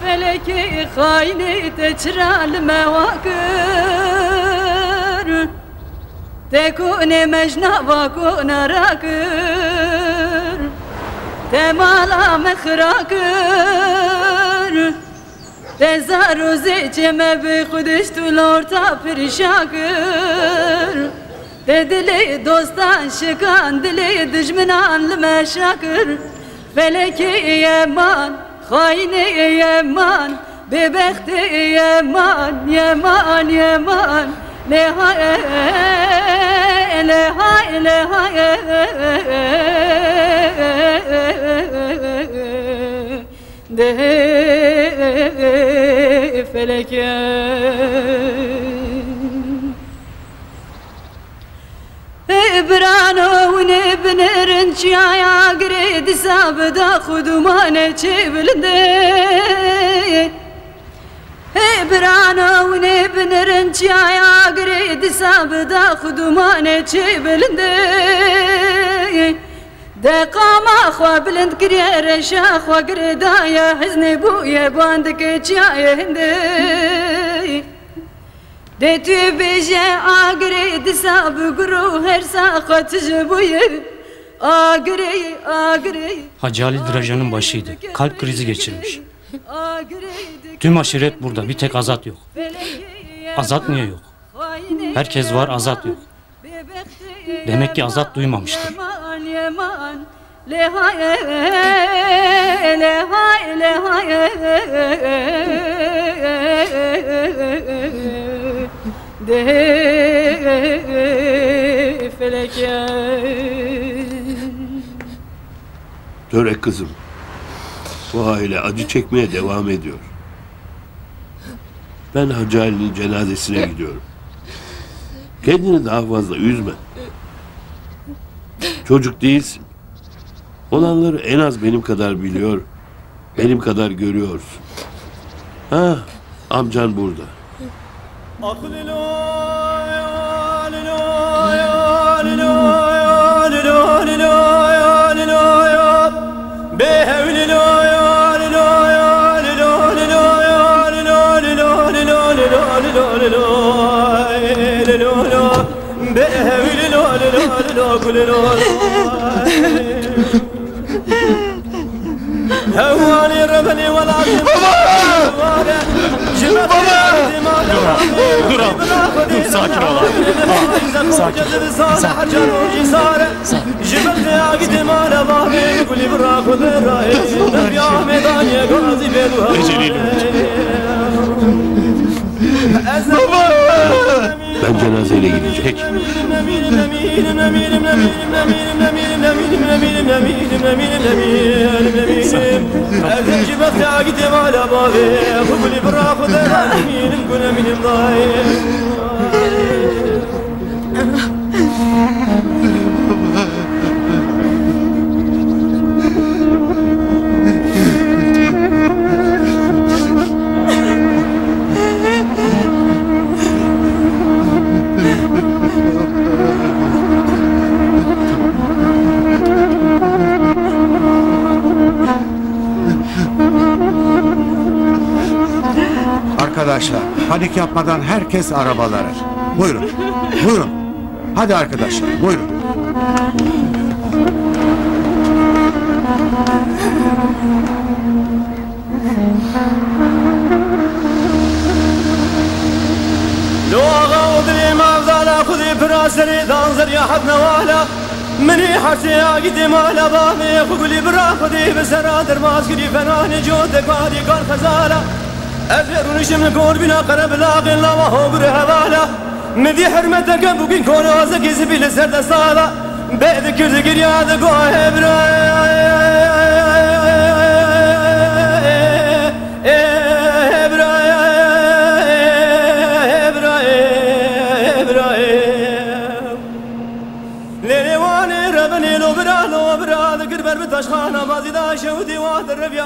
feleki hayli teçral mevakır tekune mecna vakuna rakır temala mekrakır tezaru zeceme bi kudüştü lorta pirşakır Dili dostan şıkan dili düşmünan meşakır feleki yeman hayni yeman bebekti yeman yeman yeman leha leha leha de feleki برانو نبنرن چایا گرید سابدا خودمان چه بلنده برانو نبنرن چایا گرید سابدا خودمان چه بلنده دقاما خوا بلند کریر شاخوا گردایا حزن بوی باندک چایا هنده Detü beje agre disab guru her sakat jbuye agre agre Hacı Ali Drajan'ın başıydı. Kalp krizi geçirmiş. Tüm aşiret burada. Bir tek Azat yok. Azat niye yok? Herkes var, Azat yok. Demek ki Azat duymamıştır. De felek ya. Törek kızım, bu aile acı çekmeye devam ediyor. Ben Hacı Ali'nin cenazesine gidiyorum. Kendini daha fazla üzme. Çocuk değilsin. Olanları en az benim kadar biliyor, benim kadar görüyorsun. Ha, amcan burada. هواني ربني ولا Dur sakin ol. Sakin. Ben cenazeyle gideceğim. Arkadaşlar, panik yapmadan herkes arabalara. Buyurun, buyurun. Hadi arkadaşlar, buyurun. مني حسي قدم على بابي قولي براخدي بسرادر ماسكري فنان جودك وادي قال خزاله أفير ونشم نكون بنا قرب لاقي الله وهو برهواله مذي حرمتك بوكين كون وزك يزبي لسرد صاله بذكر ذكر يا ذقوه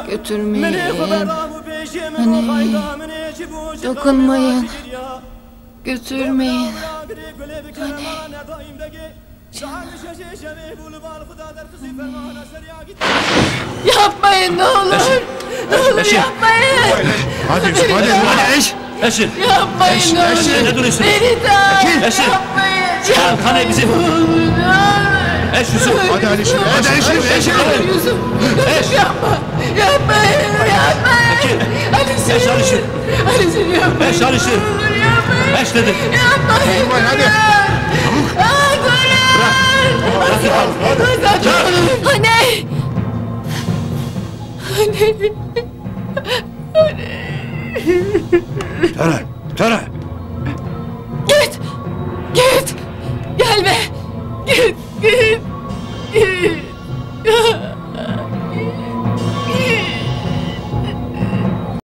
Götürmeyin. Hani dokunmayın. Götürmeyin. Hani Yapmayın ne olur. Ne olur yapmayın. Hadi eş. Eşin. Yapmayın ne olur. Ne duruyorsun? Beni de Eşin. yapmayın. Kan kanı bizim. Ne olur. Eş Yusuf. Hadi Alişim. Yusuf. Yapma. Yapmayın. Yapmayın. Alişim. Eş Alişim. Alişim yapmayın. Eş Alişim. Ne olur yapmayın. Eş dedim. Yapmayın. Durmayın, hadi. Anne! Anne! Töre.